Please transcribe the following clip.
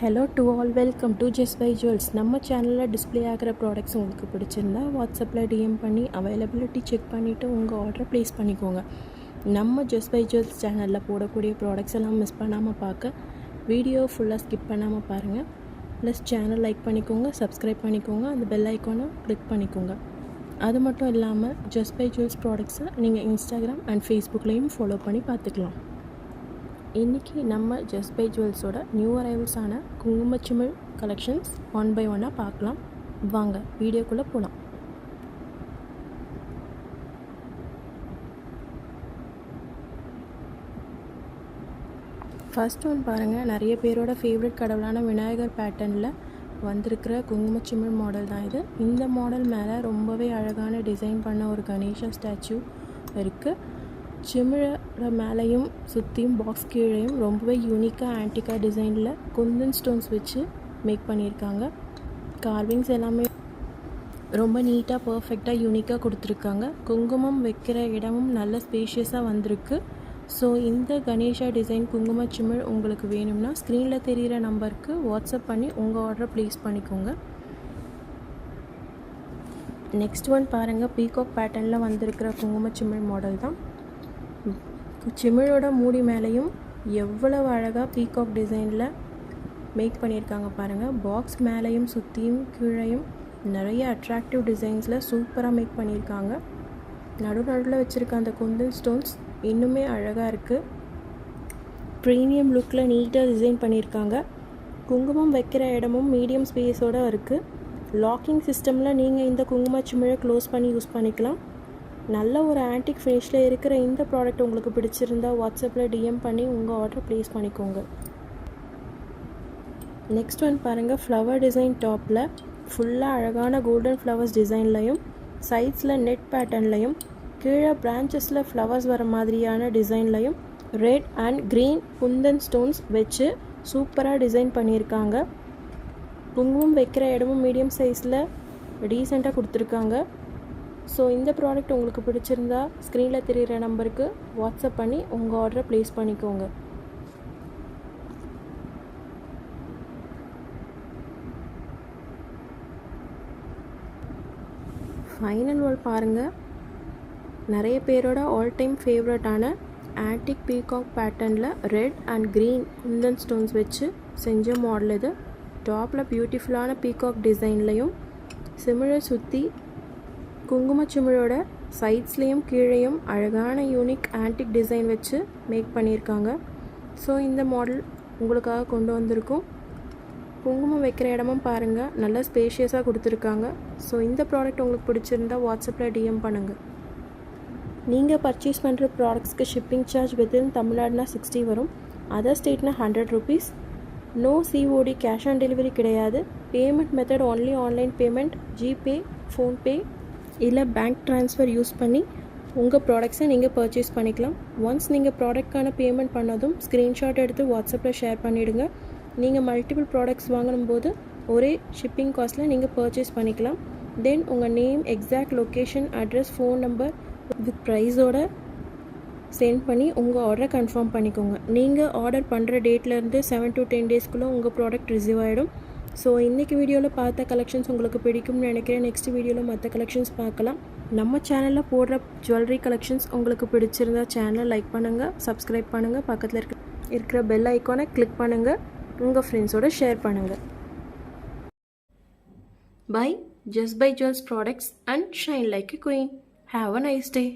Hello to all, welcome to Just Buy Jewels. நம்ம சேனலில் display ஆகிற ப்ராடக்ட்ஸ் உங்களுக்கு பிடிச்சிருந்தா வாட்ஸ்அப்பில் டிஎம் பண்ணி அவைலபிலிட்டி செக் பண்ணிவிட்டு உங்கள் ஆர்டரை ப்ளேஸ் பண்ணிக்கோங்க. நம்ம ஜஸ்ட் பை ஜுவல்ஸ் சேனலில் போடக்கூடிய ப்ராடக்ட்ஸ் எல்லாம் மிஸ் பண்ணாமல் பார்க்க வீடியோ ஃபுல்லாக ஸ்கிப் பண்ணாமல் பாருங்கள். ப்ளஸ் சேனல் லைக் பண்ணிக்கோங்க, சப்ஸ்கிரைப் பண்ணிக்கோங்க, அந்த பெல் ஐக்கானை கிளிக் பண்ணிக்கோங்க. அது மட்டும் இல்லாமல் ஜஸ்ட் பை ஜுவல்ஸ் ப்ராடக்ட்ஸை நீங்கள் இன்ஸ்டாகிராம் அண்ட் ஃபேஸ்புக்லேயும் ஃபாலோ பண்ணி பார்த்துக்கலாம். இன்றைக்கி நம்ம ஜஸ்ட் பை ஜுவல்ஸோட நியூ அரைவல்ஸான குங்குமச்சிமிழ் கலெக்ஷன்ஸ் ஒன் பை ஒன்னாக பார்க்கலாம். வாங்க வீடியோக்குள்ளே போகலாம். ஃபர்ஸ்ட் ஒன் பாருங்கள், நிறைய பேரோட ஃபேவரட் கடவுளான விநாயகர் பேட்டர்னில் வந்திருக்கிற குங்குமச்சிமிழ் மாடல் தான் இது. இந்த மாடல் மேலே ரொம்பவே அழகான டிசைன் பண்ண ஒரு கணேஷா ஸ்டாச்சு இருக்குது. சிமிழோட மேலேயும் சுற்றியும் பாக்ஸ் கீழேயும் ரொம்பவே யூனிக்காக ஆன்டிக்காக டிசைனில் குந்தன் ஸ்டோன்ஸ் வச்சு மேக் பண்ணியிருக்காங்க. கார்விங்ஸ் எல்லாமே ரொம்ப நீட்டாக பர்ஃபெக்டாக யூனிக்காக கொடுத்துருக்காங்க. குங்குமம் வைக்கிற இடமும் நல்ல ஸ்பேஷியஸாக வந்திருக்கு. ஸோ இந்த கணேஷா டிசைன் குங்கும சிமிழ் உங்களுக்கு வேணும்னா ஸ்க்ரீனில் தெரிகிற நம்பருக்கு வாட்ஸ்அப் பண்ணி உங்கள் ஆர்டரை ப்ளேஸ் பண்ணிக்கோங்க. நெக்ஸ்ட் ஒன் பாருங்கள், பீகாக் பேட்டர்னில் வந்திருக்கிற குங்கும சிமிழ் மாடல் தான். சிமிழோட மூடி மேலேயும் எவ்வளவு அழகாக பீகாக் டிசைனில் மேக் பண்ணியிருக்காங்க பாருங்கள். பாக்ஸ் மேலேயும் சுற்றியும் கீழையும் நிறைய அட்ராக்டிவ் டிசைன்ஸில் சூப்பராக மேக் பண்ணியிருக்காங்க. நடுவில் வச்சுருக்க அந்த குந்தன் ஸ்டோன்ஸ் இன்னுமே அழகாக இருக்குது. ப்ரீமியம் லுக்கில் நீட்டாக டிசைன் பண்ணியிருக்காங்க. குங்குமம் வைக்கிற இடமும் மீடியம் ஸ்பேஸோடு இருக்குது. லாக்கிங் சிஸ்டமில் நீங்கள் இந்த குங்கும சிமிழை க்ளோஸ் பண்ணி யூஸ் பண்ணிக்கலாம். நல்ல ஒரு ஆன்டிக் ஃபினிஷில் இருக்கிற இந்த ப்ராடக்ட் உங்களுக்கு பிடிச்சிருந்தா வாட்ஸ்அப்பில் டிஎம் பண்ணி உங்கள் ஆர்டர் ப்ளேஸ் பண்ணிக்கோங்க. நெக்ஸ்ட் ஒன் பாருங்கள், ஃப்ளவர் டிசைன் டாப்பில் ஃபுல்லாக அழகான கோல்டன் ஃப்ளவர்ஸ் டிசைன்லையும் சைட்ஸில் நெட் பேட்டர்ன்லையும் கீழே பிரான்ச்சஸில் ஃப்ளவர்ஸ் வர மாதிரியான டிசைன்லையும் red and green kundan stones வச்சு சூப்பராக டிசைன் பண்ணியிருக்காங்க. குங்குமம் வைக்கிற இடமும் மீடியம் சைஸில் டீசெண்டாக கொடுத்துருக்காங்க. ஸோ இந்த ப்ராடக்ட் உங்களுக்கு பிடிச்சிருந்தா ஸ்க்ரீனில் தெரிகிற நம்பருக்கு வாட்ஸ்அப் பண்ணி உங்கள் ஆர்டரை ப்ளேஸ் பண்ணிக்கோங்க. ஃபைனல் ஒன் பாருங்கள், நிறைய பேரோட ஆல் டைம் ஃபேவரட்டான ஆன்டிக் பீகாக் பேட்டர்னில் red and green kundan stones வச்சு செஞ்ச மாடல் இது. டாப்பில் பியூட்டிஃபுல்லான பீகாக் டிசைன்லையும் சிமிழை சுற்றி குங்குமச்சிமிழோட சைட்ஸ்லேயும் கீழேயும் அழகான யூனிக் ஆன்டிக் டிசைன் வச்சு மேக் பண்ணியிருக்காங்க. ஸோ இந்த மாடல் உங்களுக்காக கொண்டு வந்திருக்கோம். குங்குமம் வைக்கிற இடமும் பாருங்கள், நல்லா ஸ்பேஷியஸாக கொடுத்துருக்காங்க. ஸோ இந்த ப்ராடக்ட் உங்களுக்கு பிடிச்சிருந்தால் வாட்ஸ்அப்பில் டிஎம் பண்ணுங்கள். நீங்கள் பர்ச்சேஸ் பண்ணுற ப்ராடக்ட்ஸ்க்கு ஷிப்பிங் சார்ஜ் வித்தின் தமிழ்நாடுனா 60 வரும், அதர் ஸ்டேட்னா 100 rupees. No COD, cash on delivery கிடையாது. Payment method only online payment, GPay, PhonePe இல்லை பேங்க் ட்ரான்ஸ்ஃபர் யூஸ் பண்ணி உங்கள் ப்ராடக்ட்ஸை நீங்கள் பர்ச்சேஸ் பண்ணிக்கலாம். ஒன்ஸ் நீங்கள் ப்ராடக்ட்கான பேமெண்ட் பண்ணதும் ஸ்க்ரீன்ஷாட் எடுத்து வாட்ஸ்அப்பில் ஷேர் பண்ணிவிடுங்க. நீங்கள் மல்டிபிள் ப்ராடக்ட்ஸ் வாங்கும்போது ஒரே ஷிப்பிங் காஸ்ட்டில் நீங்கள் பர்ச்சேஸ் பண்ணிக்கலாம். தென் உங்கள் name, exact location, address, phone number with ப்ரைஸோடு சென்ட் பண்ணி உங்கள் ஆர்டரை கன்ஃபார்ம் பண்ணிக்கோங்க. நீங்கள் ஆர்டர் பண்ணுற டேட்லேருந்து 7 to 10 daysக்குள்ளே உங்கள் ப்ராடக்ட் ரிசீவ் ஆகிடும். ஸோ இன்றைக்கி வீடியோவில் பார்த்த கலெக்ஷன்ஸ் உங்களுக்கு பிடிக்கும்னு நினைக்கிறேன். நெக்ஸ்ட் வீடியோவில் மற்ற கலெக்ஷன்ஸ் பார்க்கலாம். நம்ம சேனலில் போடுற ஜுவல்லரி கலெக்ஷன்ஸ் உங்களுக்கு பிடிச்சிருந்தா சேனலை லைக் பண்ணுங்கள், சப்ஸ்கிரைப் பண்ணுங்கள், பக்கத்தில் இருக்கிற பெல் ஐக்கானை கிளிக் பண்ணுங்கள், உங்கள் ஃப்ரெண்ட்ஸோடு ஷேர் பண்ணுங்கள். Buy Just Buy Jewels products and shine like a queen. Have a nice day.